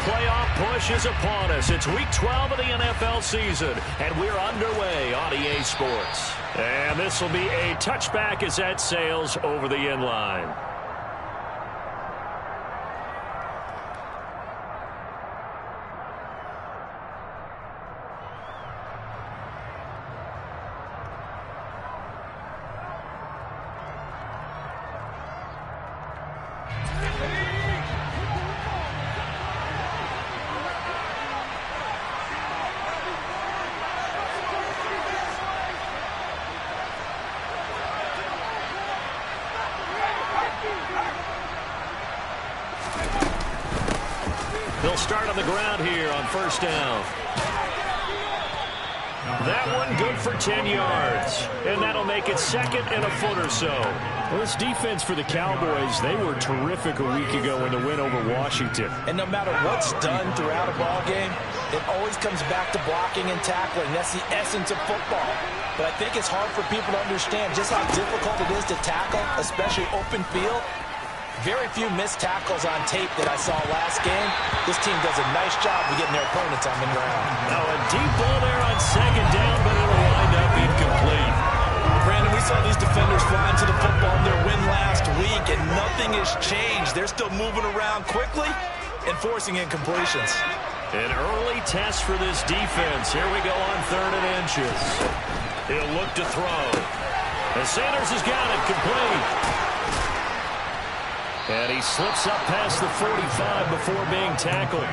playoff push is upon us. It's Week 12 of the NFL season, and we're underway on EA Sports. And this will be a touchback as that sails over the end line. They'll start on the ground here on first down. That one good for 10 yards. And that'll make it second and a foot or so. Well, this defense for the Cowboys, they were terrific a week ago in the win over Washington. And no matter what's done throughout a ball game, it always comes back to blocking and tackling. That's the essence of football. But I think it's hard for people to understand just how difficult it is to tackle, especially open field. Very few missed tackles on tape that I saw last game. This team does a nice job of getting their opponents on the ground. Now a deep ball there on second down, but it'll wind up incomplete. Brandon, we saw these defenders flying to the football in their win last week, and nothing has changed. They're still moving around quickly and forcing incompletions. An early test for this defense. Here we go on 3rd and inches. He'll look to throw. And Sanders has got it complete. And he slips up past the 45 before being tackled.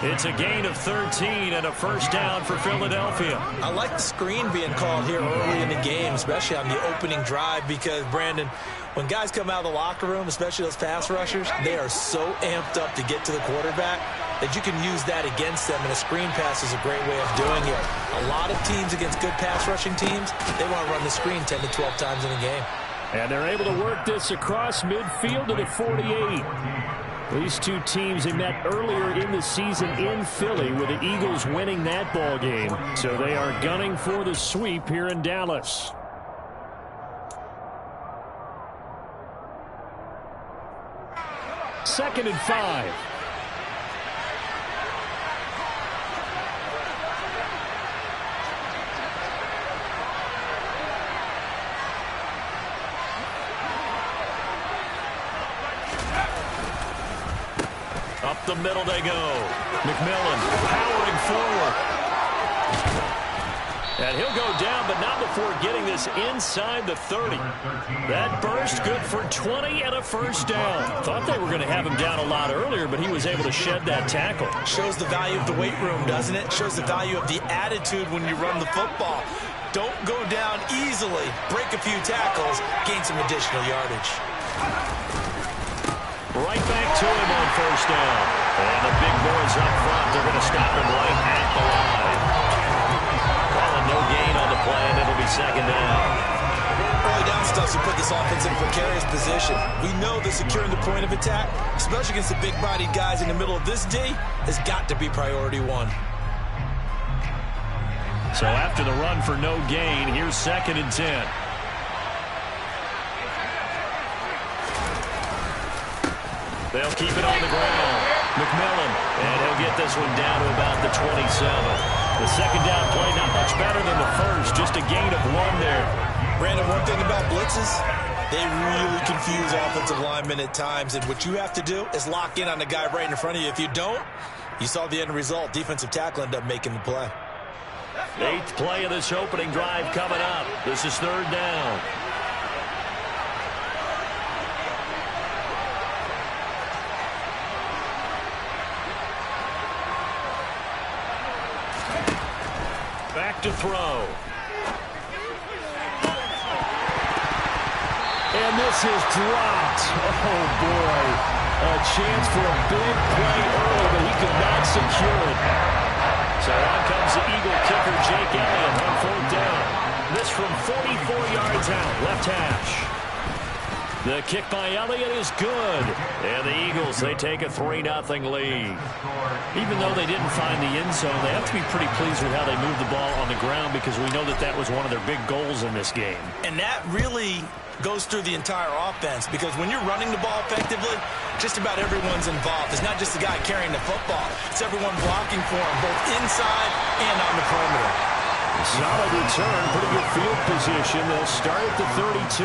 It's a gain of 13 and a first down for Philadelphia. I like the screen being called here early in the game, especially on the opening drive, because, Brandon, when guys come out of the locker room, especially those pass rushers, they are so amped up to get to the quarterback that you can use that against them, and a screen pass is a great way of doing it. A lot of teams against good pass rushing teams, they want to run the screen 10 to 12 times in a game. And they're able to work this across midfield to the 48. These two teams, they met earlier in the season in Philly with the Eagles winning that ball game. So they are gunning for the sweep here in Dallas. Second and 5. Up the middle they go. McMillan powering forward. And he'll go down, but not before getting this inside the 30. That burst good for 20 and a first down. Thought they were going to have him down a lot earlier, but he was able to shed that tackle. Shows the value of the weight room, doesn't it? Shows the value of the attitude when you run the football. Don't go down easily. Break a few tackles. Gain some additional yardage. Right back to him on first down. And the big boys up front, they're going to stop him right at the line. Calling no gain on the play, and it'll be second down. Early down stuff to put this offense in a precarious position. We know that securing the point of attack, especially against the big-bodied guys in the middle of this D, has got to be priority one. So after the run for no gain, here's 2nd and 10. They'll keep it on the ground. McMillan, and he'll get this one down to about the 27. The second down play not much better than the first, just a gain of 1 there. Brandon, one thing about blitzes, they really confuse offensive linemen at times, and what you have to do is lock in on the guy right in front of you. If you don't, you saw the end result. Defensive tackle ended up making the play. 8th play of this opening drive coming up. This is 3rd down. Back to throw. And this is dropped. Oh, boy. A chance for a big play early, but he could not secure it. So on comes the Eagle kicker, Jake Elliott, on 4th down. This from 44 yards out, left hash. The kick by Elliott is good. And the Eagles, they take a 3-0 lead. Even though they didn't find the end zone, they have to be pretty pleased with how they moved the ball on the ground, because we know that that was one of their big goals in this game. And that really goes through the entire offense, because when you're running the ball effectively, just about everyone's involved. It's not just the guy carrying the football. It's everyone blocking for him, both inside and on the perimeter. Solid return, pretty good field position. They'll start at the 32.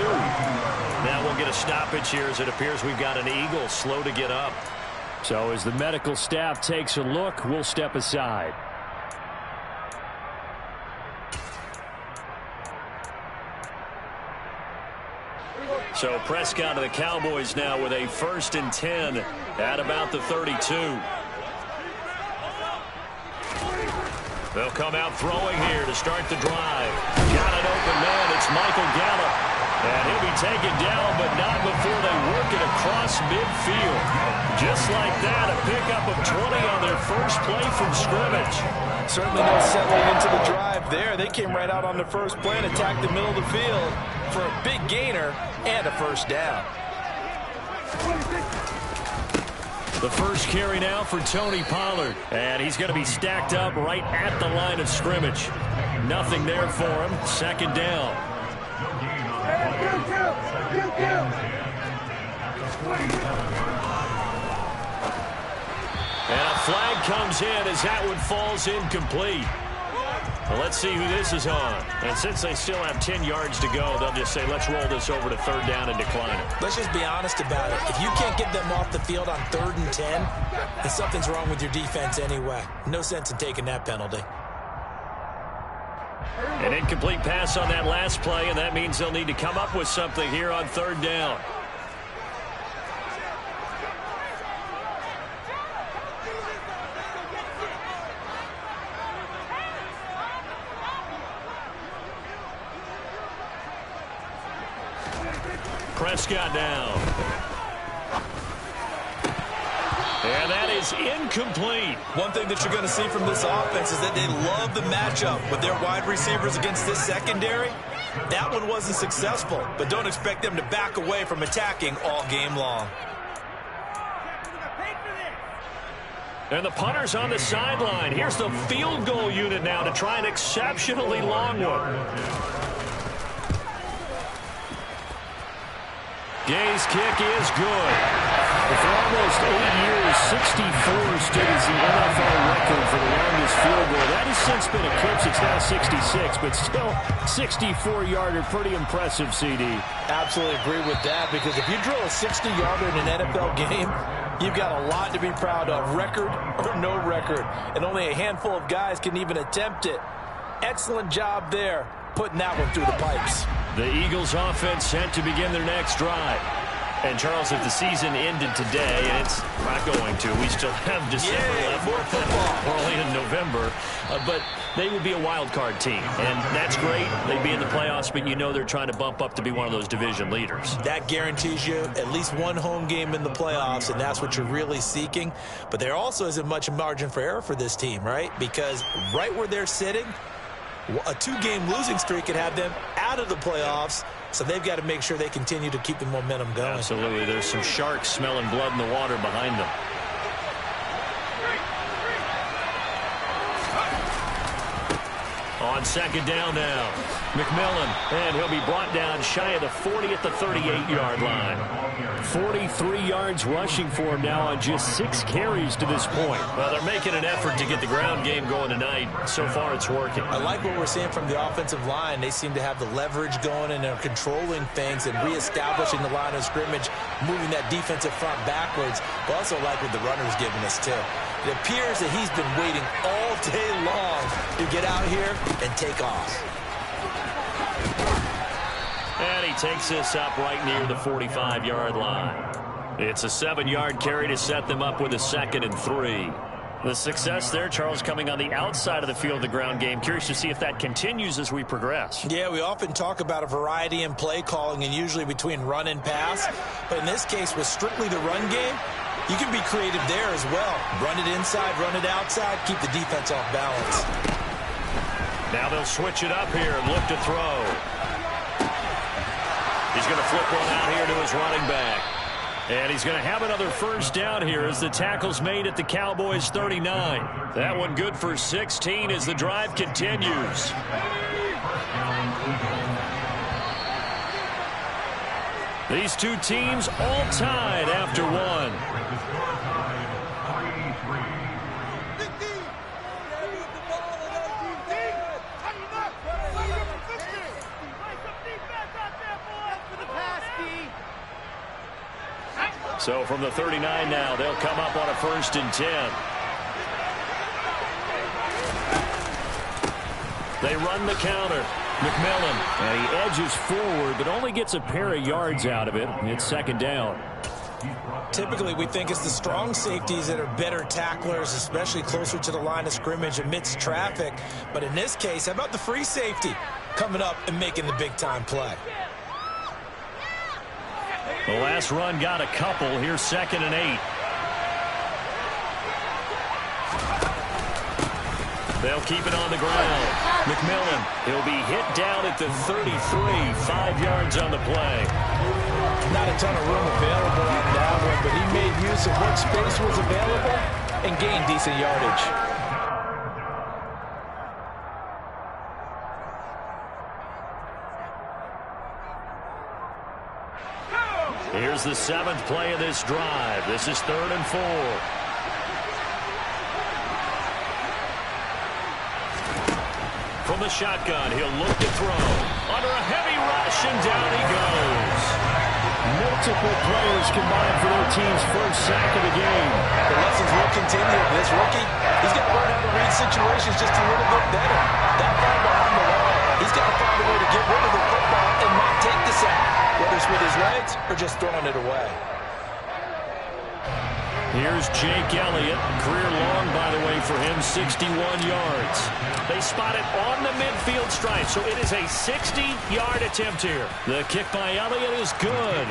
Now we'll get a stoppage here as it appears we've got an Eagle slow to get up. So as the medical staff takes a look, we'll step aside. So Prescott of the Cowboys now with a 1st and 10 at about the 32. They'll come out throwing here to start the drive. Got an open man. It's Michael Gallup. And he'll be taken down, but not before they work it across midfield. Just like that, a pickup of 20 on their first play from scrimmage. Certainly no settling into the drive there. They came right out on the first play and attacked the middle of the field for a big gainer and a first down. The first carry now for Tony Pollard. And he's going to be stacked up right at the line of scrimmage. Nothing there for him. 2nd down. And a flag comes in as that one falls incomplete. Well, let's see who this is on. And since they still have 10 yards to go, they'll just say, let's roll this over to 3rd down and decline it. Let's just be honest about it. If you can't get them off the field on 3rd and 10, then something's wrong with your defense anyway. No sense in taking that penalty. An incomplete pass on that last play, and that means they'll need to come up with something here on 3rd down. Prescott down. And that is incomplete. One thing that you're going to see from this offense is that they love the matchup with their wide receivers against this secondary. That one wasn't successful, but don't expect them to back away from attacking all game long. And the punter's on the sideline. Here's the field goal unit now to try an exceptionally long one. Gay's kick is good. For almost 8 years, 64 stood as the NFL record for the longest field goal. That has since been eclipsed. It's now 66, but still 64-yarder. Pretty impressive, CD. Absolutely agree with that, because if you drill a 60-yarder in an NFL game, you've got a lot to be proud of, record or no record. And only a handful of guys can even attempt it. Excellent job there, putting that one through the pipes. The Eagles offense set to begin their next drive. And, Charles, if the season ended today, and it's not going to, we still have December left. More football. We're only in November. But they would be a wild card team. And that's great. They'd be in the playoffs, but you know they're trying to bump up to be one of those division leaders. That guarantees you at least one home game in the playoffs, and that's what you're really seeking. But there also isn't much margin for error for this team, right? Because right where they're sitting, a 2-game losing streak could have them out of the playoffs, so they've got to make sure they continue to keep the momentum going. Absolutely. There's some sharks smelling blood in the water behind them. On 2nd down now, McMillan, and he'll be brought down shy of the 40 at the 38-yard line. 43 yards rushing for him now on just 6 carries to this point. Well, they're making an effort to get the ground game going tonight. So far, it's working. I like what we're seeing from the offensive line. They seem to have the leverage going, and they're controlling things and reestablishing the line of scrimmage, moving that defensive front backwards. But also like what the runner's giving us, too. It appears that he's been waiting all day long to get out here and take off. And he takes this up right near the 45-yard line. It's a 7-yard carry to set them up with a 2nd and 3. The success there, Charles, coming on the outside of the field of the ground game. Curious to see if that continues as we progress. Yeah, we often talk about a variety in play calling and usually between run and pass. But in this case, with strictly the run game, you can be creative there as well. Run it inside, run it outside, keep the defense off balance. Now they'll switch it up here and look to throw. He's going to flip one out here to his running back. And he's going to have another first down here as the tackle's made at the Cowboys 39. That one good for 16 as the drive continues. These two teams all tied after one. So from the 39 now, they'll come up on a 1st and 10. They run the counter. McMillan, and he edges forward, but only gets a pair of yards out of it. It's 2nd down. Typically, we think it's the strong safeties that are better tacklers, especially closer to the line of scrimmage amidst traffic. But in this case, how about the free safety coming up and making the big-time play? The last run got a couple. Here's 2nd and 8. They'll keep it on the ground. McMillan, he'll be hit down at the 33, 5 yards on the play. Not a ton of room available on that one, but he made use of what space was available and gained decent yardage. Here's the 7th play of this drive. This is 3rd and 4. From the shotgun, he'll look to throw. Under a heavy rush, and down he goes. Multiple players combined for their team's first sack of the game. The lessons will continue of this rookie. He's got to learn how to read situations just a little bit better. That far behind the line, he's got to find a way to get rid of the football and not take the sack, whether it's with his legs or just throwing it away. Here's Jake Elliott. Career long, by the way, for him, 61 yards. They spot it on the midfield stripe, so it is a 60-yard attempt here. The kick by Elliott is good.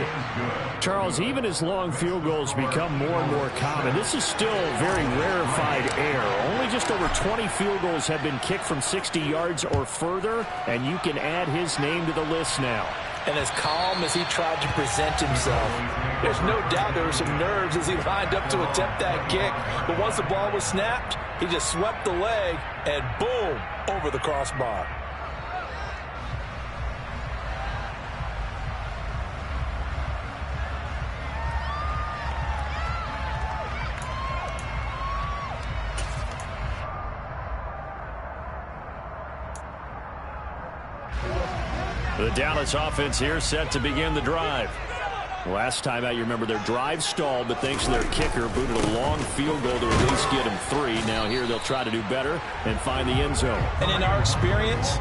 Charles, even as long field goals become more and more common, this is still very rarefied air. Only just over 20 field goals have been kicked from 60 yards or further, and you can add his name to the list now. And as calm as he tried to present himself, there's no doubt there were some nerves as he lined up to attempt that kick. But once the ball was snapped, he just swept the leg and boom, over the crossbar. The Dallas offense here set to begin the drive. Last time out, you remember their drive stalled, but thanks to their kicker, booted a long field goal to at least get them 3. Now here they'll try to do better and find the end zone. And in our experience,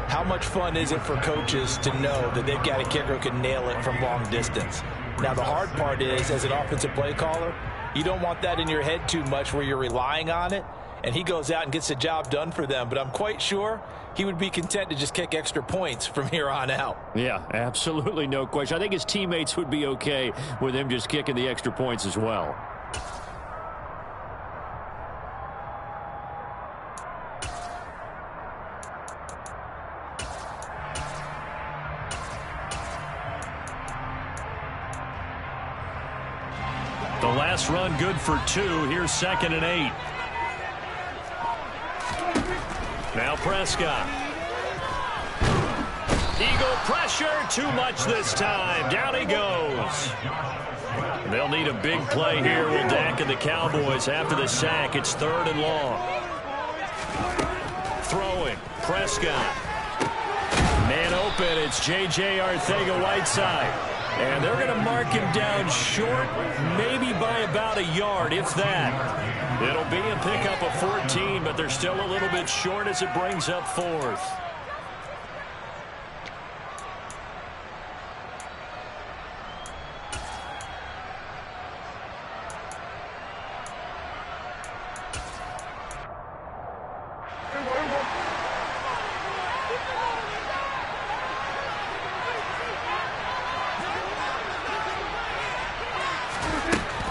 how much fun is it for coaches to know that they've got a kicker who can nail it from long distance? Now the hard part is, as an offensive play caller, you don't want that in your head too much where you're relying on it, and he goes out and gets the job done for them. But I'm quite sure he would be content to just kick extra points from here on out. Yeah, absolutely, no question. I think his teammates would be okay with him just kicking the extra points as well. The last run good for 2. Here's 2nd and 8. Now Prescott. Eagle pressure, too much this time. Down he goes. They'll need a big play here. Will Dak and the Cowboys after the sack. It's 3rd and long. Throwing. Prescott. Man open. It's J.J. Arcega-Whiteside. And they're going to mark him down short, maybe by about a yard, if that. It'll be a pickup of 14, but they're still a little bit short as it brings up 4th.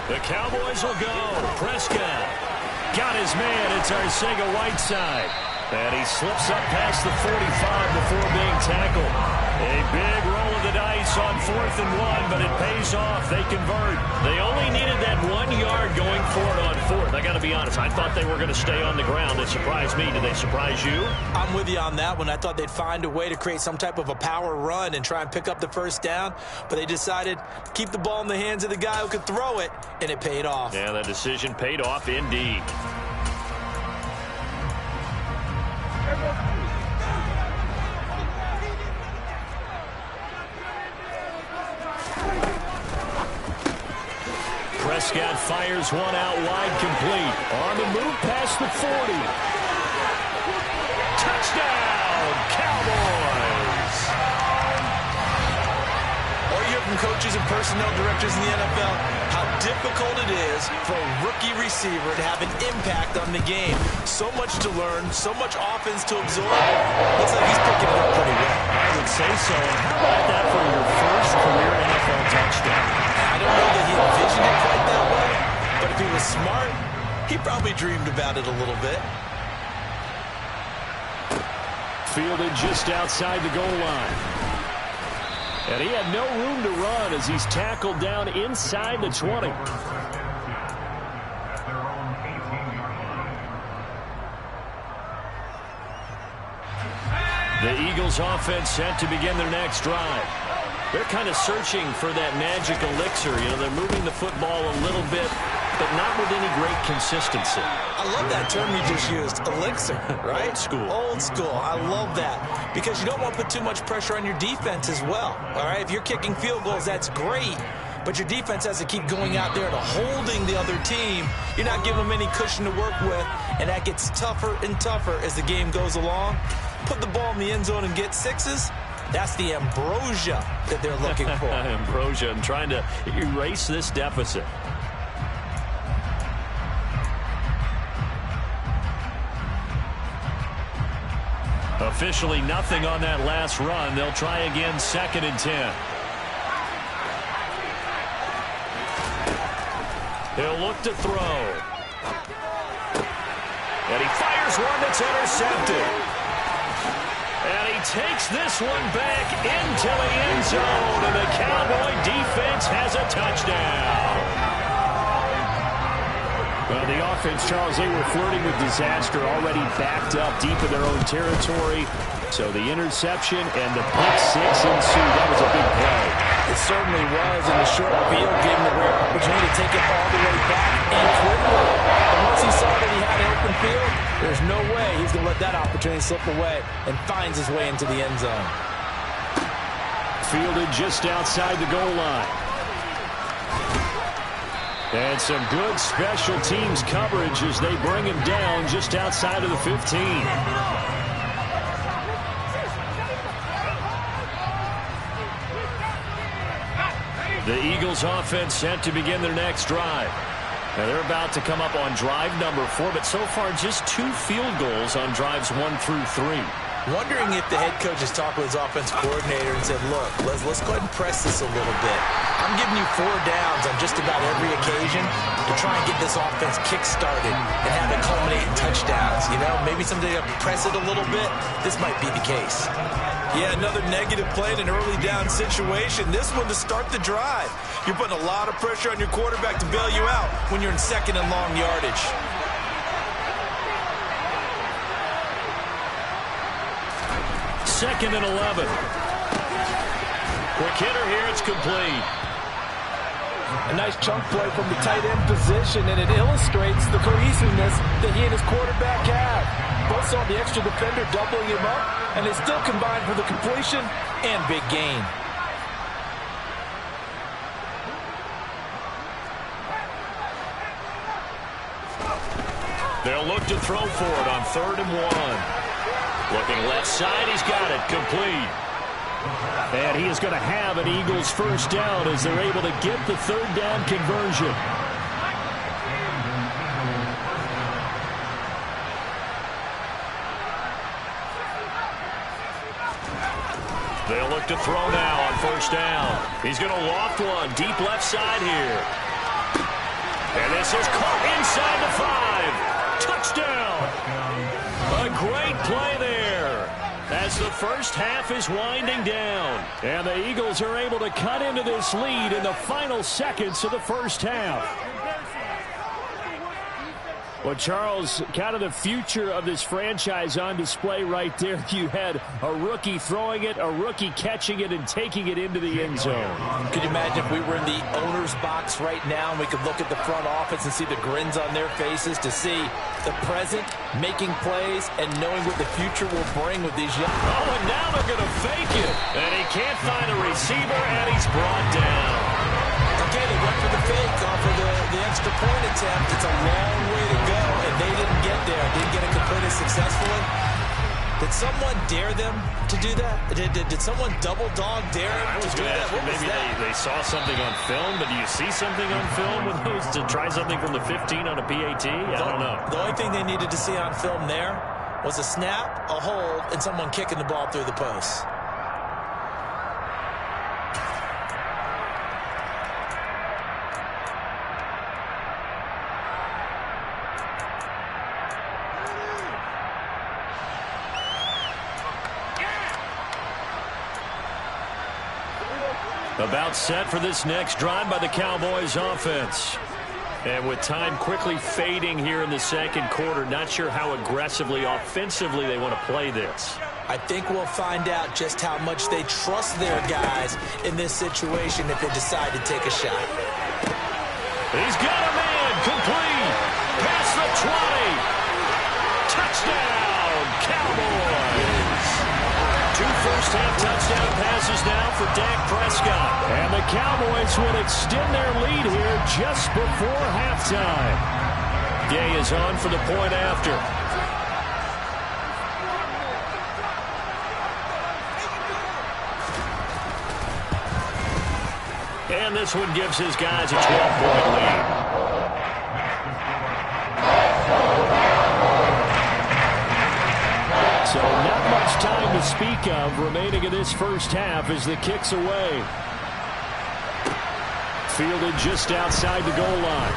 The Cowboys will go. Prescott got his man. It's Arcega-Whiteside. And he slips up past the 45 before being tackled. A big roll of the dice on 4th and 1, but it pays off. They convert. They only needed that 1 yard going for it on 4th. I got to be honest, I thought they were going to stay on the ground. It surprised me. Did they surprise you? I'm with you on that one. I thought they'd find a way to create some type of a power run and try and pick up the first down, but they decided to keep the ball in the hands of the guy who could throw it, and it paid off. Yeah, that decision paid off indeed. Prescott fires one out wide, complete. On the move past the 40. Touchdown, Cowboys! Or you hear from coaches and personnel directors in the NFL how difficult it is for a rookie receiver to have an impact on the game. So much to learn, so much offense to absorb. Looks like he's picking it up pretty well. I would say so. And how about that for your first career NFL touchdown? I don't know that he envisioned it quite that way, but if he was smart, he probably dreamed about it a little bit. Fielded just outside the goal line. And he had no room to run as he's tackled down inside the 20. The Eagles offense set to begin their next drive. They're kind of searching for that magic elixir. You know, they're moving the football a little bit, but not with any great consistency. I love that term you just used, elixir, right? Old school. Old school. I love that because you don't want to put too much pressure on your defense as well, all right? If you're kicking field goals, that's great, but your defense has to keep going out there and holding the other team. You're not giving them any cushion to work with, and that gets tougher and tougher as the game goes along. Put the ball in the end zone and get sixes. That's the ambrosia that they're looking for. Ambrosia, and trying to erase this deficit. Officially nothing on that last run. They'll try again, 2nd and 10. He'll look to throw. And he fires one that's intercepted. And he takes this one back into the end zone, and the Cowboy defense has a touchdown. Well, the offense, Charles, they were flirting with disaster, already backed up deep in their own territory. So the interception and the pick six ensued. That was a big play. It certainly was, and the short field gave him a rare opportunity to take it all the way back and quickly. And once he saw that he had an open field, there's no way he's going to let that opportunity slip away, and finds his way into the end zone. Fielded just outside the goal line. And some good special teams coverage as they bring him down just outside of the 15. The Eagles offense set to begin their next drive. Now they're about to come up on drive number 4, but so far just 2 field goals on drives 1 through 3. Wondering if the head coach has talked with his offensive coordinator and said, look, let's go ahead and press this a little bit. I'm giving you 4 downs on just about every occasion to try and get this offense kick-started and have it culminate in touchdowns. You know, maybe someday I'll press it a little bit. This might be the case. Yeah, another negative play in an early down situation. This one to start the drive. You're putting a lot of pressure on your quarterback to bail you out when you're in 2nd and long yardage. Second and 11. Quick hitter here, it's complete. A nice chunk play from the tight end position, and it illustrates the cohesiveness that he and his quarterback have. Both saw the extra defender doubling him up, and they still combined for the completion and big gain. They'll look to throw for it on 3rd and 1. Looking left side, he's got it, complete. And he is going to have an Eagles first down as they're able to get the 3rd down conversion. They'll look to throw now on 1st down. He's going to loft one deep left side here. And this is caught inside the 5. Touchdown. A great play there. as the first half is winding down. And the Eagles are able to cut into this lead in the final seconds of the first half. Well, Charles, kind of the future of this franchise on display right there. You had a rookie throwing it, a rookie catching it, and taking it into the end zone. Could you imagine if we were in the owner's box right now and we could look at the front office and see the grins on their faces, to see the present making plays and knowing what the future will bring with these young... Oh, and now they're going to fake it. And he can't find a receiver, and he's brought down. Okay, they went for the fake off of the extra point attempt. It's a long way to go, and they didn't get there. Didn't get it completed successfully. Did someone dare them to do that? Did someone double dog dare them to do that? What was maybe that? they saw something on film, but do you see something on film with those to try something from the 15 on a PAT? I don't know. The only thing they needed to see on film there was a snap, a hold, and someone kicking the ball through the post. About set for this next drive by the Cowboys offense. And with time quickly fading here in the second quarter, not sure how aggressively, offensively they want to play this. I think we'll find out just how much they trust their guys in this situation if they decide to take a shot. He's got a man, complete, past the 20. Touchdown, Cowboys. 2 first-half touchdown passes now for Dak Prescott. And the Cowboys will extend their lead here just before halftime. Gay is on for the point after. And this one gives his guys a 12-point lead. So not much time to speak of remaining in this first half as the kick's away. Fielded just outside the goal line.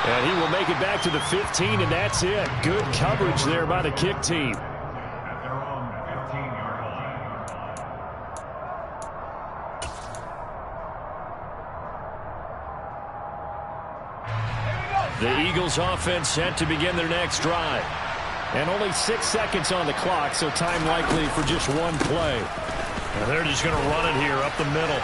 And he will make it back to the 15, and that's it. Good coverage there by the kick team. The Eagles offense set to begin their next drive. And only 6 seconds on the clock, so time likely for just one play. And they're just going to run it here up the middle.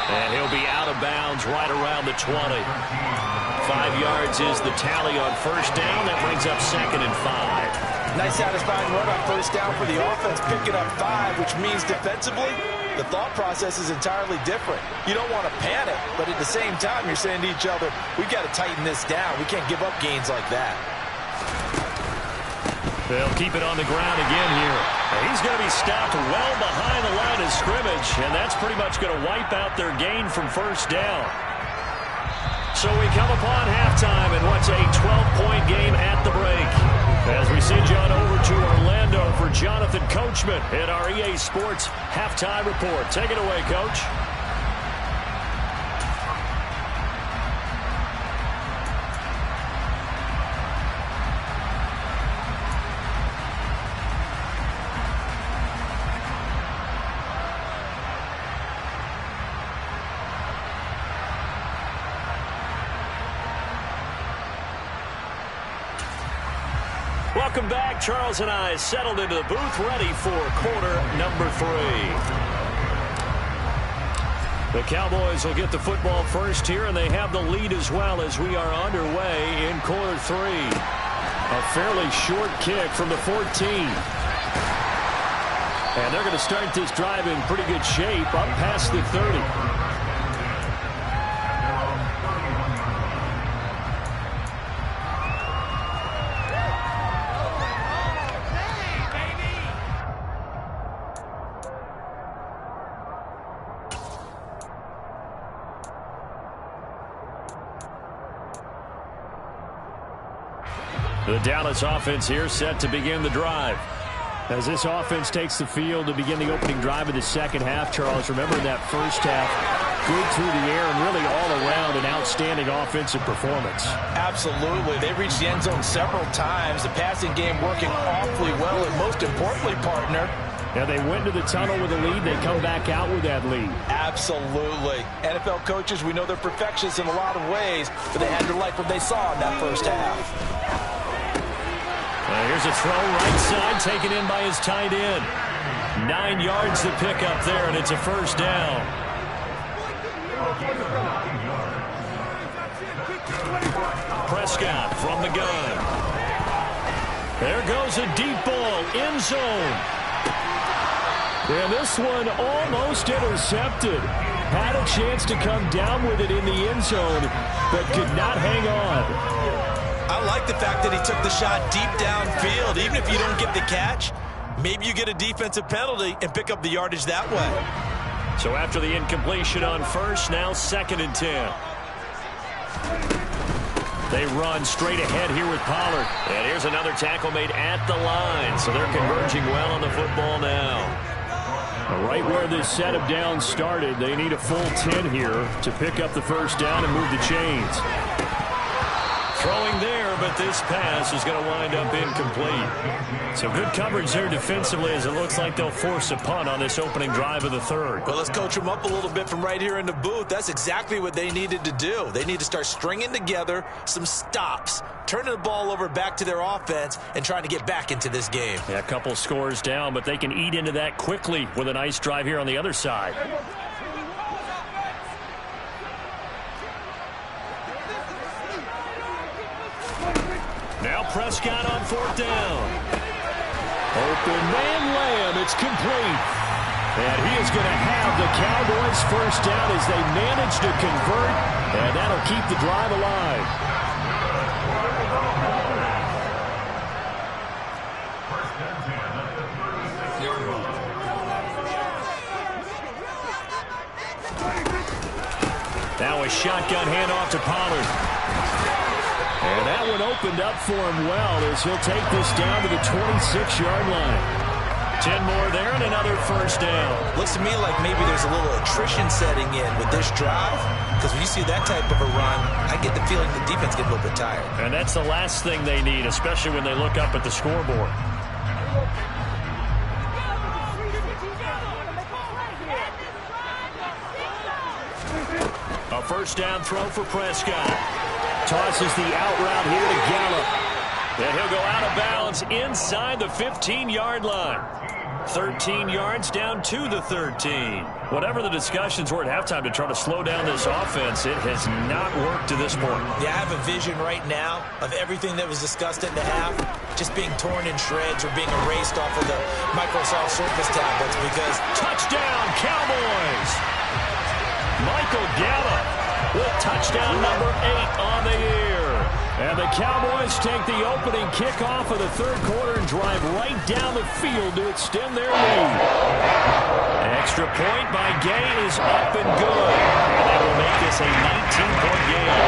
And he'll be out of bounds right around the 20. 5 yards is the tally on first down. That brings up 2nd and 5. Nice satisfying run on first down for the offense, picking up 5, which means defensively, the thought process is entirely different. You don't want to panic, but at the same time, you're saying to each other, we've got to tighten this down. We can't give up gains like that. They'll keep it on the ground again here. He's going to be stopped well behind the line of scrimmage, and that's pretty much going to wipe out their gain from first down. So we come upon halftime in what's a 12-point game at the break. As we send you on over to Orlando for Jonathan Coachman in our EA Sports Halftime Report. Take it away, Coach. Welcome back. Charles and I settled into the booth, ready for quarter number 3. The Cowboys will get the football first here, and they have the lead as well as we are underway in quarter 3. A fairly short kick from the 14. And they're going to start this drive in pretty good shape up past the 30. The Dallas offense here set to begin the drive. As this offense takes the field to begin the opening drive of the second half, Charles, remember in that first half, good through the air and really all around an outstanding offensive performance. Absolutely. They reached the end zone several times. The passing game working awfully well, and most importantly, partner, yeah, they went to the tunnel with a lead. They come back out with that lead. Absolutely. NFL coaches, we know they're perfectionists in a lot of ways, but they had to like what they saw in that first half. Here's a throw right side, taken in by his tight end. 9 yards to pick up there, and it's a first down. Prescott from the gun. There goes a deep ball, end zone. And this one almost intercepted. Had a chance to come down with it in the end zone, but could not hang on. I like the fact that he took the shot deep downfield. Even if you don't get the catch, maybe you get a defensive penalty and pick up the yardage that way. So after the incompletion on first, now 2nd and 10. They run straight ahead here with Pollard. And here's another tackle made at the line. So they're converging well on the football now. Right where this set of downs started, they need a full 10 here to pick up the first down and move the chains. Throwing there, but this pass is going to wind up incomplete. So good coverage there defensively as it looks like they'll force a punt on this opening drive of the third. Well, let's coach them up a little bit from right here in the booth. That's exactly what they needed to do. They need to start stringing together some stops, turning the ball over back to their offense, and trying to get back into this game. Yeah, a couple scores down, but they can eat into that quickly with a nice drive here on the other side. Now Prescott on 4th down. Open man Lamb, it's complete. And he is going to have the Cowboys first down as they manage to convert, and that'll keep the drive alive. Now a shotgun handoff to Pollard. And that one opened up for him well as he'll take this down to the 26-yard line. 10 more there and another first down. Looks to me like maybe there's a little attrition setting in with this drive, because when you see that type of a run, I get the feeling the defense gets a little bit tired. And that's the last thing they need, especially when they look up at the scoreboard. A first down throw for Prescott. Tosses the out route here to Gallup. And he'll go out of bounds inside the 15-yard line. 13 yards down to the 13. Whatever the discussions were at halftime to try to slow down this offense, it has not worked to this point. Yeah, I have a vision right now of everything that was discussed at the half just being torn in shreds or being erased off of the Microsoft Surface tablets because... Touchdown, Cowboys! Michael Gallup with touchdown number 8 on the year. And the Cowboys take the opening kickoff of the third quarter and drive right down the field to extend their lead. Extra point by Gay is up and good. And that will make this a 19-point game.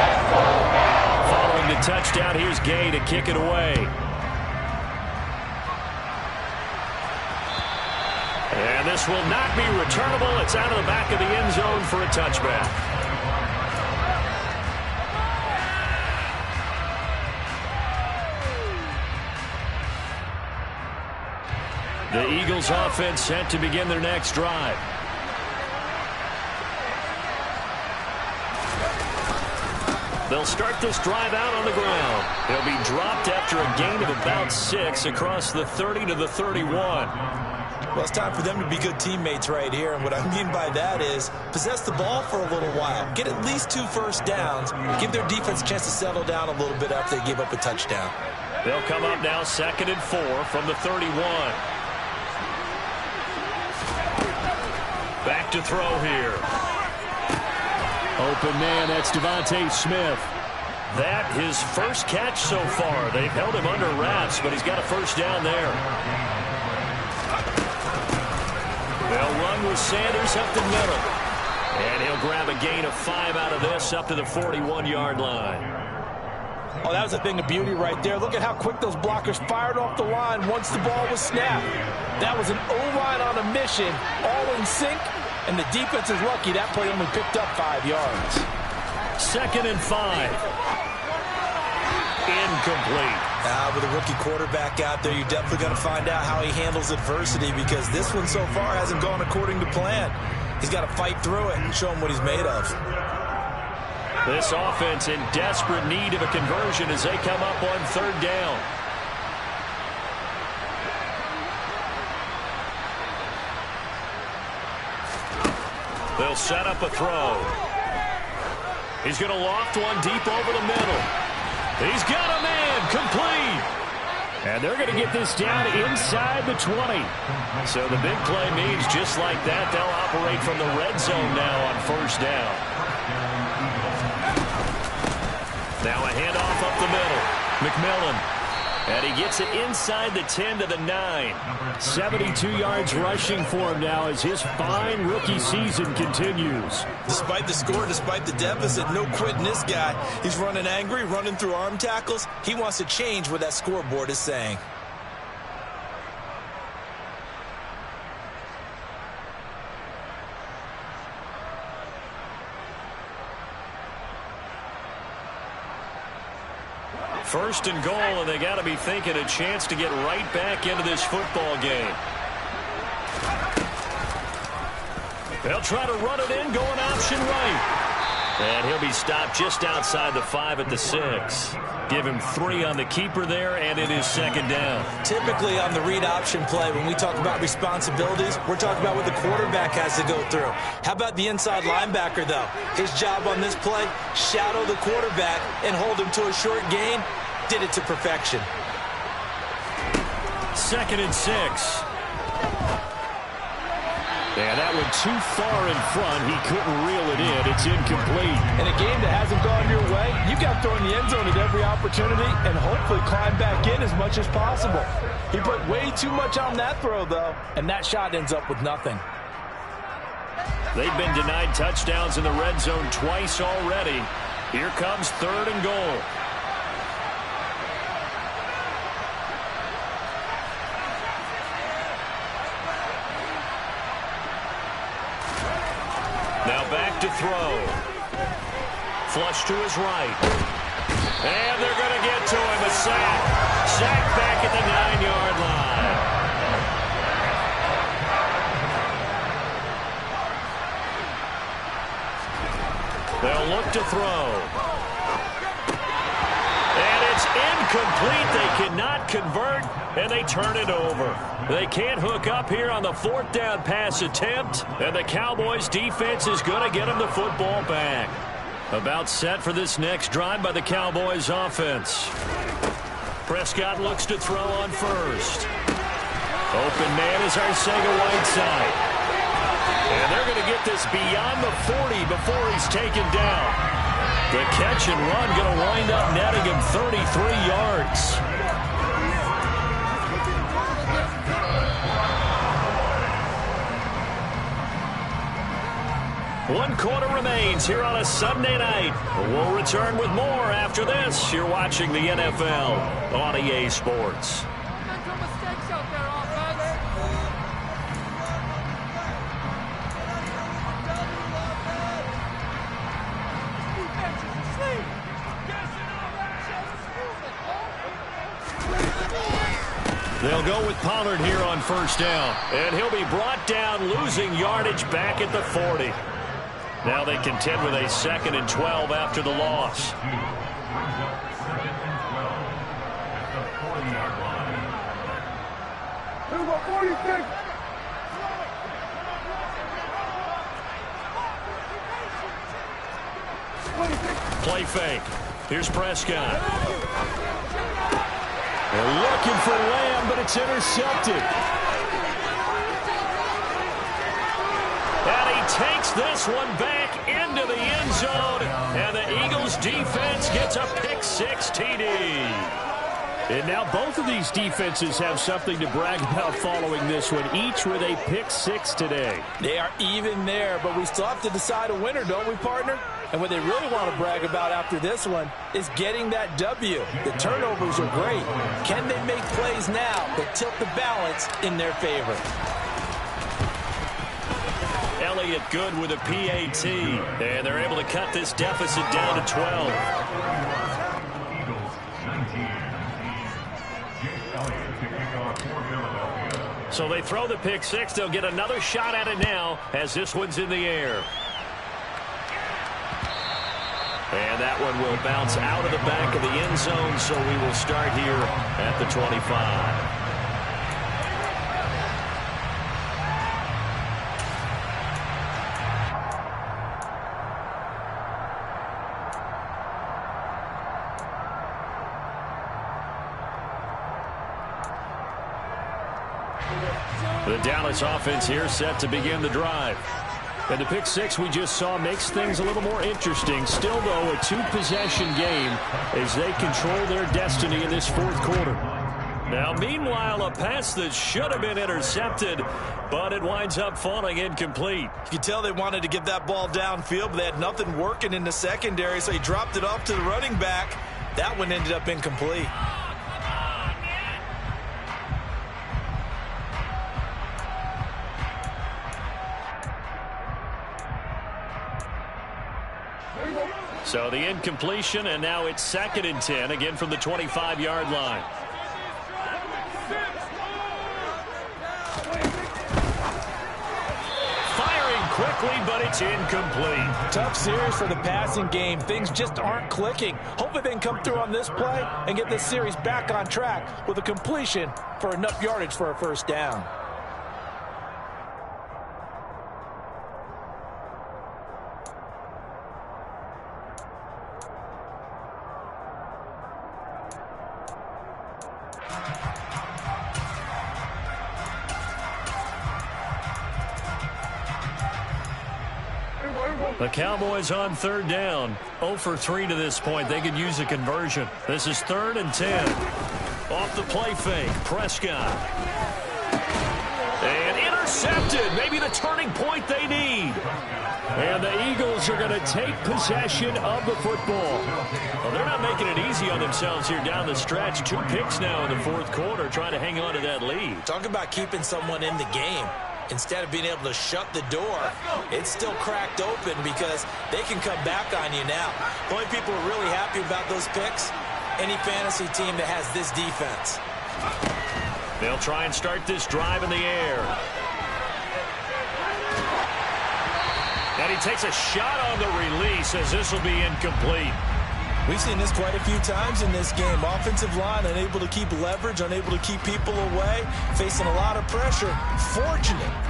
Following the touchdown, here's Gay to kick it away. And this will not be returnable. It's out of the back of the end zone for a touchback. The Eagles offense set to begin their next drive. They'll start this drive out on the ground. They'll be dropped after a gain of about 6 across the 30 to the 31. Well, it's time for them to be good teammates right here, and what I mean by that is possess the ball for a little while, get at least 2 first downs, give their defense a chance to settle down a little bit after they give up a touchdown. They'll come up now 2nd and 4 from the 31. Back to throw here. Open man, that's Devontae Smith. That his first catch so far. They've held him under wraps, but he's got a first down there. They'll run with Sanders up the middle. And he'll grab a gain of 5 out of this up to the 41-yard line. Oh, that was a thing of beauty right there. Look at how quick those blockers fired off the line once the ball was snapped. That was an O-line on a mission, all in sync, And the defense is lucky that play only picked up 5 yards. 2nd and 5. Incomplete. With a rookie quarterback out there, you're definitely going to find out how he handles adversity, because this one so far hasn't gone according to plan. He's got to fight through it and show him what he's made of. This offense in desperate need of a conversion as they come up on 3rd down. They'll set up a throw. He's going to loft one deep over the middle. He's got a man, complete. And they're going to get this down inside the 20. So the big play means just like that, they'll operate from the red zone now on 1st down. Now a handoff up the middle. McMillan. And he gets it inside the 10 to the 9. 72 yards rushing for him now as his fine rookie season continues. Despite the score, despite the deficit, no quitting this guy. He's running angry, running through arm tackles. He wants to change what that scoreboard is saying. First and goal, and they got to be thinking a chance to get right back into this football game. They'll try to run it in, going option right. And he'll be stopped just outside the 5 at the 6. Give him 3 on the keeper there, and it is 2nd down. Typically on the read option play, when we talk about responsibilities, we're talking about what the quarterback has to go through. How about the inside linebacker, though? His job on this play, shadow the quarterback and hold him to a short gain. Did it to perfection. 2nd and 6. And that one too far in front. He couldn't reel it in. It's incomplete. In a game that hasn't gone your way, you got to throw in the end zone at every opportunity and hopefully climb back in as much as possible. He put way too much on that throw, though, and that shot ends up with nothing. They've been denied touchdowns in the red zone twice already. Here comes 3rd and goal. Now back to throw. Flush to his right. And they're going to get to him. A sack. Sack back at the 9-yard line. They'll look to throw. And it's incomplete. They cannot convert, and they turn it over. They can't hook up here on the 4th down pass attempt, and the Cowboys defense is going to get them the football back. About set for this next drive by the Cowboys offense. Prescott looks to throw on 1st. Open man is Arcega-Whiteside. And they're going to get this beyond the 40 before he's taken down. The catch and run going to wind up netting him 33 yards. One quarter remains here on a Sunday night. We'll return with more after this. You're watching the NFL on EA Sports. They'll go with Pollard here on 1st down. And he'll be brought down, losing yardage back at the 40. Now they contend with a 2nd and 12 after the loss. Play fake. Here's Prescott. They're looking for Lamb, but it's intercepted. And he takes this one back into the end zone, and the Eagles defense gets a pick-6 TD. And now both of these defenses have something to brag about following this one, each with a pick-6 today. They are even there, but we still have to decide a winner, don't we, partner? And what they really want to brag about after this one is getting that W. The turnovers are great. Can they make plays now that tilt the balance in their favor? LA Elliott good with a PAT. And they're able to cut this deficit down to 12. So they throw the pick six. They'll get another shot at it now as this one's in the air. And that one will bounce out of the back of the end zone, so we will start here at the 25. The Dallas offense here set to begin the drive. And the pick six we just saw makes things a little more interesting. Still, though, a two-possession game as they control their destiny in this fourth quarter. Now, meanwhile, a pass that should have been intercepted, but it winds up falling incomplete. You can tell they wanted to get that ball downfield, but they had nothing working in the secondary, so he dropped it off to the running back. That one ended up incomplete. So the incompletion, and now it's 2nd and 10, again from the 25-yard line. Firing quickly, but it's incomplete. Tough series for the passing game. Things just aren't clicking. Hopefully they can come through on this play and get this series back on track with a completion for enough yardage for a first down. The Cowboys on 3rd down. 0 for 3 to this point. They could use a conversion. This is 3rd and 10. Off the play fake, Prescott. And intercepted. Maybe the turning point they need. And the Eagles are going to take possession of the football. Well, they're not making it easy on themselves here down the stretch. 2 picks now in the fourth quarter, trying to hang on to that lead. Talk about keeping someone in the game. Instead of being able to shut the door, it's still cracked open because they can come back on you now. The only people who are really happy about those picks, any fantasy team that has this defense. They'll try and start this drive in the air. And he takes a shot on the release as this will be incomplete. We've seen this quite a few times in this game. Offensive line unable to keep leverage, unable to keep people away, facing a lot of pressure.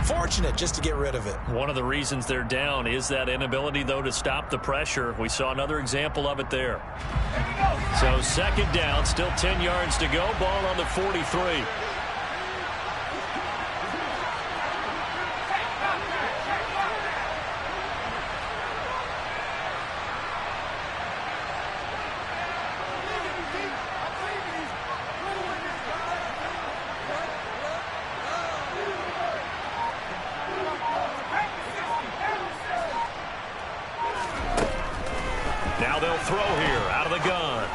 Fortunate just to get rid of it. One of the reasons they're down is that inability, though, to stop the pressure. We saw another example of it there. So 2nd down, still 10 yards to go. Ball on the 43. Now they'll throw here out of the gun.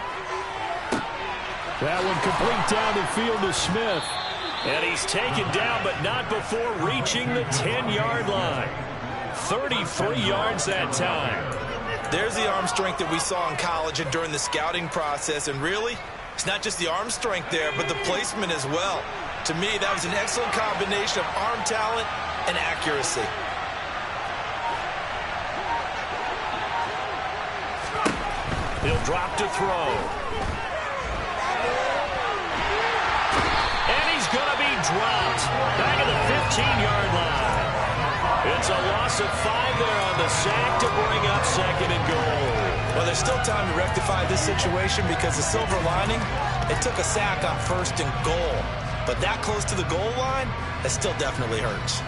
That one complete down the field to Smith. And he's taken down, but not before reaching the 10-yard line. 33 yards that time. There's the arm strength that we saw in college and during the scouting process. And really, it's not just the arm strength there, but the placement as well. To me, that was an excellent combination of arm talent and accuracy. He'll drop to throw. And he's going to be dropped. Back at the 15-yard line. It's a loss of 5 there on the sack to bring up 2nd and goal. Well, there's still time to rectify this situation because the silver lining, it took a sack on 1st and goal. But that close to the goal line, that still definitely hurts.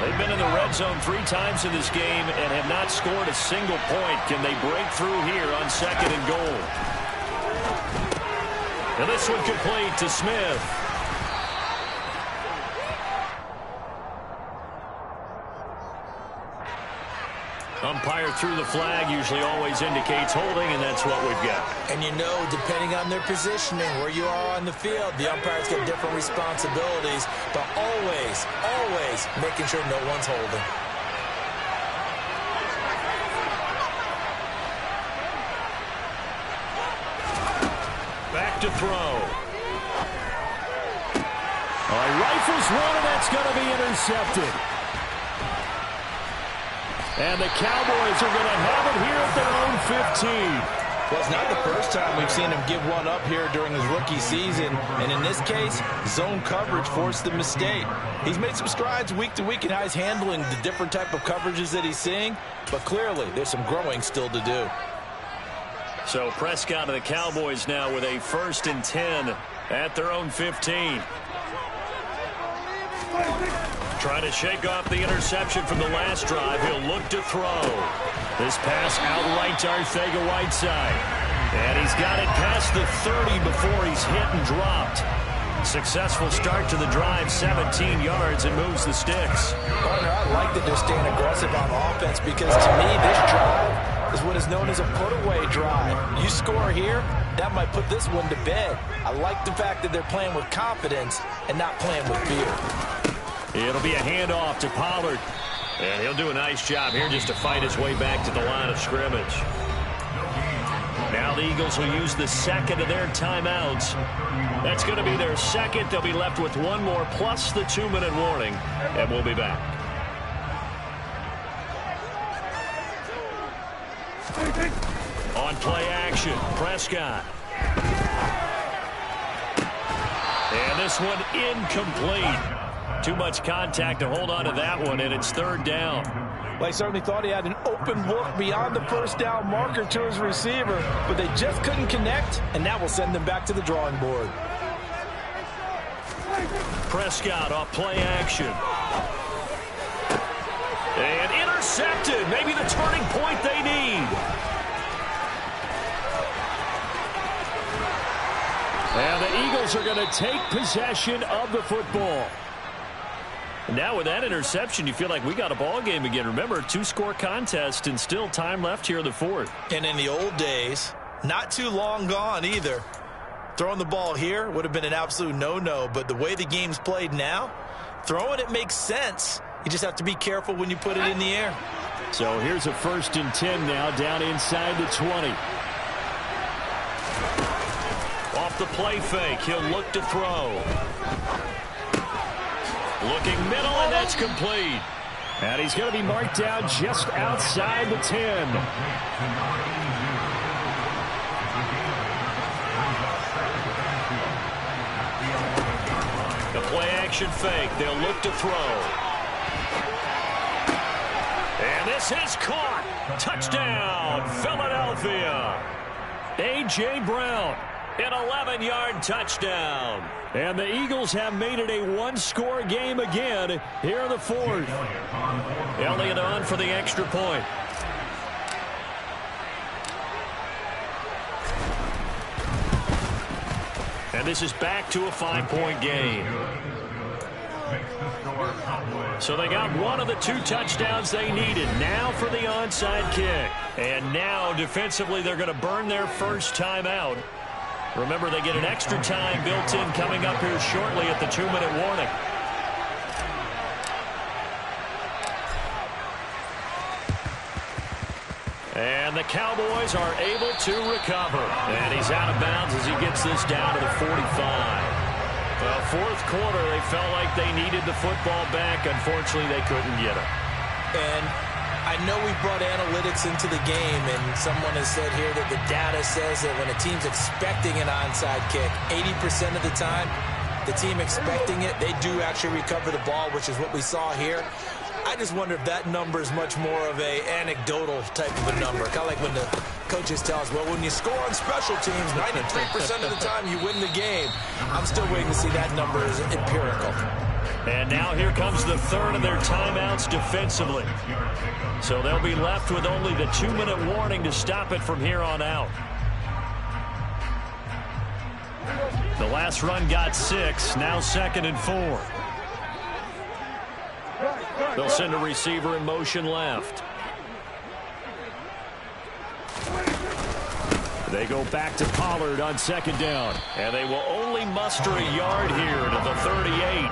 They've been in the red zone 3 times in this game and have not scored a single point. Can they break through here on 2nd and goal? And this one complete to Smith. Umpire threw the flag, usually always indicates holding, and that's what we've got. And you know, depending on their positioning, where you are on the field, the umpires get different responsibilities, but always, always making sure no one's holding. Back to throw. Rifles one, and that's going to be intercepted. And the Cowboys are going to have it here at their own 15. Well, it's not the first time we've seen him give one up here during his rookie season. And in this case, zone coverage forced the mistake. He's made some strides week to week in how he's handling the different type of coverages that he's seeing. But clearly, there's some growing still to do. So Prescott and the Cowboys now with a 1st and 10 at their own 15. Trying to shake off the interception from the last drive. He'll look to throw. This pass outright to Arcega-Whiteside. And he's got it past the 30 before he's hit and dropped. Successful start to the drive, 17 yards, and moves the sticks. Partner, I like that they're staying aggressive on offense because to me this drive is what is known as a put-away drive. You score here, that might put this one to bed. I like the fact that they're playing with confidence and not playing with fear. It'll be a handoff to Pollard. And he'll do a nice job here just to fight his way back to the line of scrimmage. Now the Eagles will use the second of their timeouts. That's going to be their second. They'll be left with one more plus the 2-minute warning. And we'll be back. On play action, Prescott. And this one incomplete. Too much contact to hold on to that one, and it's 3rd down. Well, he certainly thought he had an open look beyond the first down marker to his receiver, but they just couldn't connect, and that will send them back to the drawing board. Prescott off play action. And intercepted. Maybe the turning point they need. And the Eagles are going to take possession of the football. Now with that interception, you feel like we got a ball game again. Remember, 2-score contest and still time left here in the 4th. And in the old days, not too long gone either. Throwing the ball here would have been an absolute no-no, but the way the game's played now, throwing it makes sense. You just have to be careful when you put it in the air. So here's a 1st and 10 now down inside the 20. Off the play fake, he'll look to throw. Looking middle, and that's complete. And he's going to be marked down just outside the 10. The play-action fake. They'll look to throw. And this is caught. Touchdown, Philadelphia. A.J. Brown. An 11-yard touchdown. And the Eagles have made it a 1-score game again here in the 4th. Elliott on for the extra point. And this is back to a 5-point game. So they got one of the 2 touchdowns they needed. Now for the onside kick. And now defensively they're going to burn their first timeout. Remember, they get an extra time built in coming up here shortly at the 2-minute warning. And the Cowboys are able to recover. And he's out of bounds as he gets this down to the 45. Well, 4th quarter, they felt like they needed the football back. Unfortunately, they couldn't get it. And I know we brought analytics into the game, and someone has said here that the data says that when a team's expecting an onside kick, 80% of the time, the team expecting it, they do actually recover the ball, which is what we saw here. I just wonder if that number is much more of a anecdotal type of a number. Kind of like when the coaches tell us, well, when you score on special teams, 93% of the time you win the game. I'm still waiting to see that number as empirical. And now here comes the 3rd of their timeouts defensively. So they'll be left with only the 2-minute warning to stop it from here on out. The last run got 6, now 2nd and 4. They'll send a receiver in motion left. They go back to Pollard on second down. And they will only muster a yard here to the 38.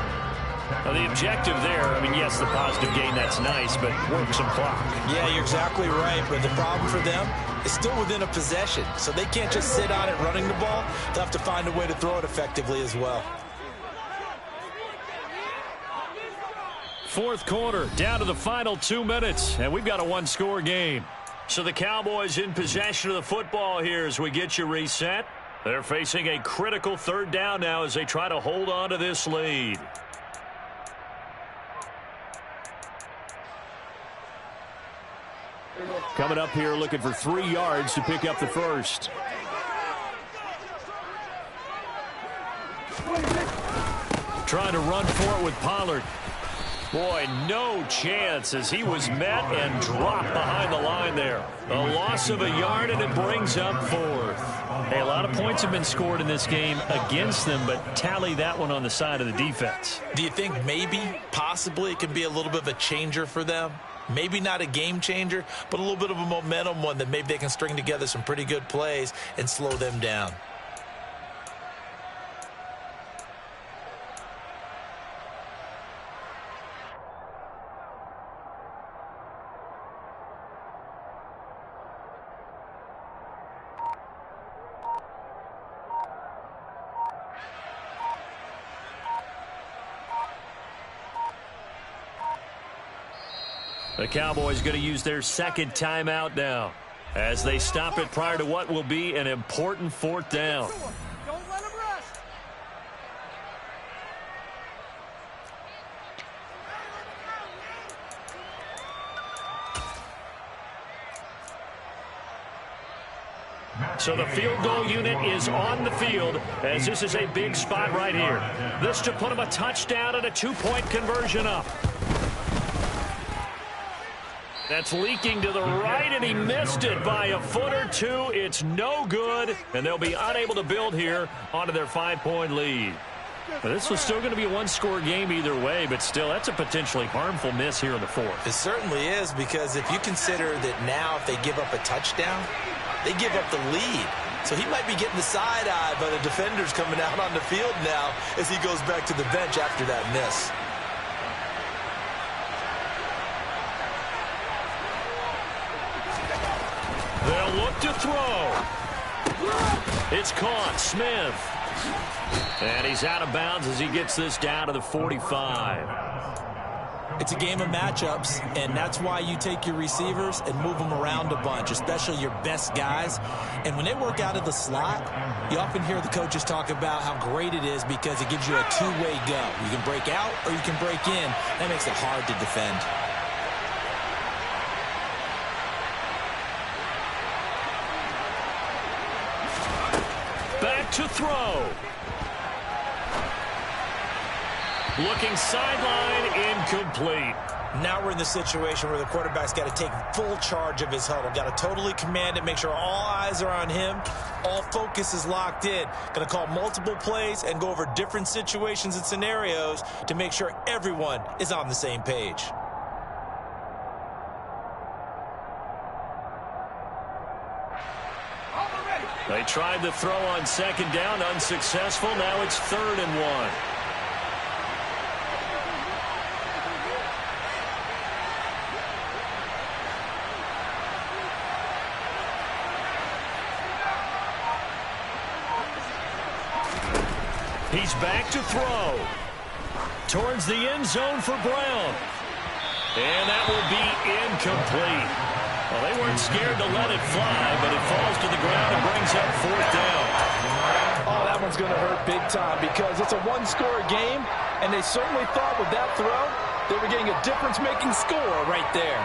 Now, the objective there, I mean, yes, the positive gain, that's nice, but work some clock. Yeah, you're exactly right, but the problem for them is still within a possession, so they can't just sit on it running the ball. They'll have to find a way to throw it effectively as well. Fourth quarter, down to the final 2 minutes, and we've got a one-score game. So the Cowboys in possession of the football here as we get you reset. They're facing a critical third down now as they try to hold on to this lead. Coming up here looking for 3 yards to pick up the first. Trying to run for it with Pollard. Boy, no chance as he was met and dropped behind the line there. A loss of a yard, and it brings up fourth. Hey, a lot of points have been scored in this game against them, but tally that one on the side of the defense. Do you think maybe, possibly, it can be a little bit of a changer for them? Maybe not a game changer, but a little bit of a momentum one that maybe they can string together some pretty good plays and slow them down. The Cowboys going to use their second timeout now as they stop it prior to what will be an important fourth down. Don't let him rest. So the field goal unit is on the field as this is a big spot right here. This to put them a touchdown and a 2-point conversion up. That's leaking to the right, and he missed it by a foot or two. It's no good, and they'll be unable to build here onto their 5-point lead. Well, this was still going to be a one-score game either way, but still, that's a potentially harmful miss here in the fourth. It certainly is, because if you consider that now if they give up a touchdown, they give up the lead. So he might be getting the side-eye by the defenders coming out on the field now as he goes back to the bench after that miss. They'll look to throw. It's caught. Smith. And he's out of bounds as he gets this down to the 45. It's a game of matchups, and that's why you take your receivers and move them around a bunch, especially your best guys. And when they work out of the slot, you often hear the coaches talk about how great it is because it gives you a two-way go. You can break out or you can break in. That makes it hard to defend. Back to throw. Looking sideline, incomplete. Now we're in the situation where the quarterback's got to take full charge of his huddle. Got to totally command it, make sure all eyes are on him. All focus is locked in. Going to call multiple plays and go over different situations and scenarios to make sure everyone is on the same page. They tried the throw on second down, unsuccessful. Now it's 3rd and 1. He's back to throw. Towards the end zone for Brown. And that will be incomplete. Well, they weren't scared to let it fly, but it falls to the ground and brings up 4th down. Oh, that one's going to hurt big time because it's a one-score game, and they certainly thought with that throw they were getting a difference-making score right there.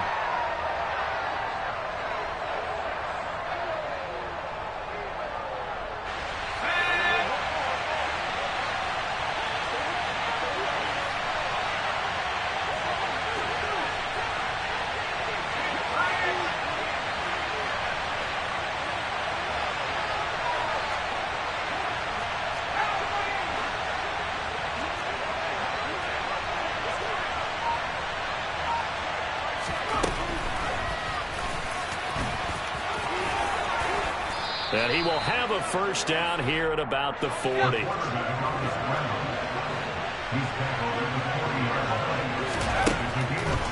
And he will have a first down here at about the 40.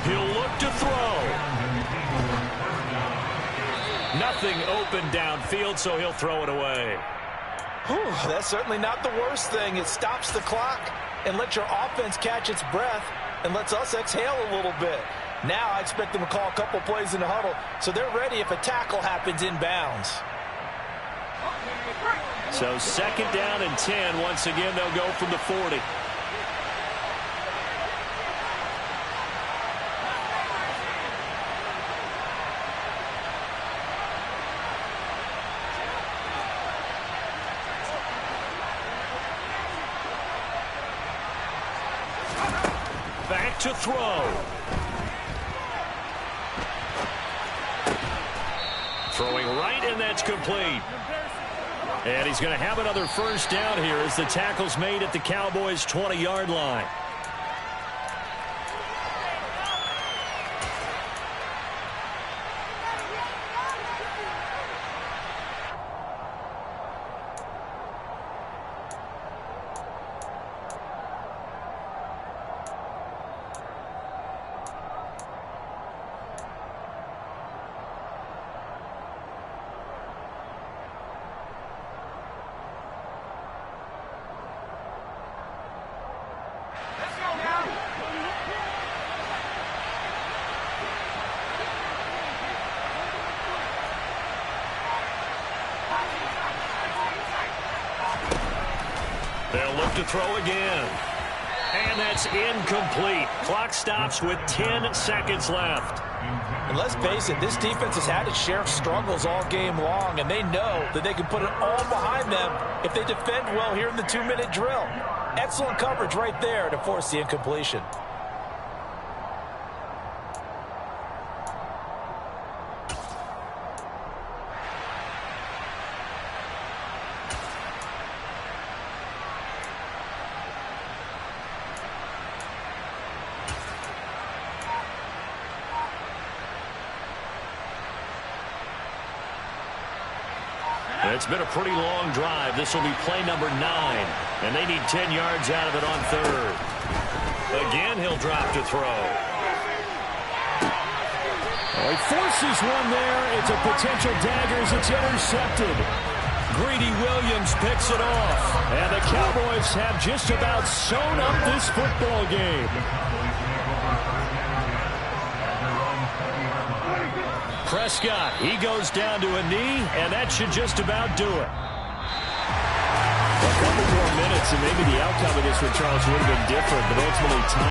He'll look to throw. Nothing open downfield, so he'll throw it away. Whew, that's certainly not the worst thing. It stops the clock and lets your offense catch its breath and lets us exhale a little bit. Now I expect them to call a couple plays in the huddle, so they're ready if a tackle happens inbounds. So 2nd down and 10. Once again, they'll go from the 40. Back to throw. Throwing right, and that's complete. And he's going to have another first down here as the tackle's made at the Cowboys' 20-yard line. They'll look to throw again. And that's incomplete. Clock stops with 10 seconds left. And let's face it, this defense has had its share of struggles all game long, and they know that they can put it all behind them if they defend well here in the 2-minute drill. Excellent coverage right there to force the incompletion. It's been a pretty long drive. This will be play number 9. And they need 10 yards out of it on 3rd. Again, he'll drop to throw. He forces one there. It's a potential dagger as it's intercepted. Greedy Williams picks it off. And the Cowboys have just about sewn up this football game. Prescott, he goes down to a knee, and that should just about do it. A couple more minutes, and maybe the outcome of this one, Charles, would have been different, but ultimately time.